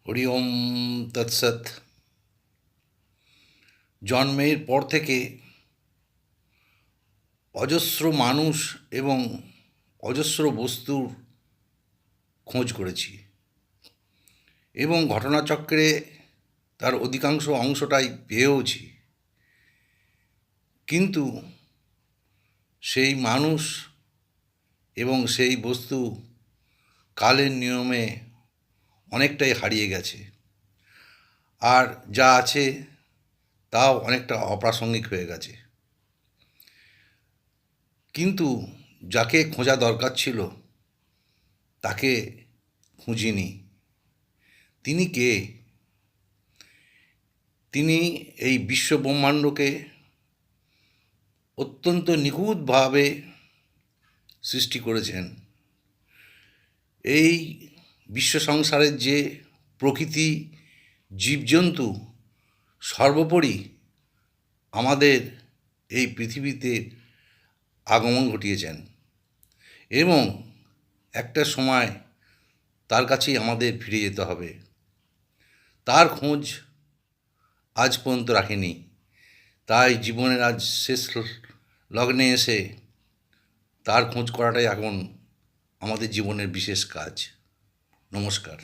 হরি ওম তৎসৎ। জন্মের পর থেকে অজস্র মানুষ এবং অজস্র বস্তুর খোঁজ করেছি এবং ঘটনাচক্রে তার অধিকাংশ অংশটাই পেয়েওছি। কিন্তু সেই মানুষ এবং সেই বস্তু কালের নিয়মে অনেকটাই হারিয়ে গেছে, আর যা আছে তাও অনেকটা অপ্রাসঙ্গিক হয়ে গেছে। কিন্তু যাকে খোঁজা দরকার ছিল তাকে খুঁজিনি। তিনি কে? তিনি এই বিশ্বব্রহ্মাণ্ডকে অত্যন্ত নিখুঁতভাবে সৃষ্টি করেছেন। এই বিশ্ব সংসারের যে প্রকৃতি, জীবজন্তু, সর্বোপরি আমাদের এই পৃথিবীতে আগমন ঘটিয়েছেন এবং একটা সময় তার কাছেই আমাদের ফিরে যেতে হবে। তার খোঁজ আজ পর্যন্ত রাখেনি, তাই জীবনের আজ শেষ লগ্নে এসে তার খোঁজ করাটাই এখন আমাদের জীবনের বিশেষ কাজ। নমস্কার।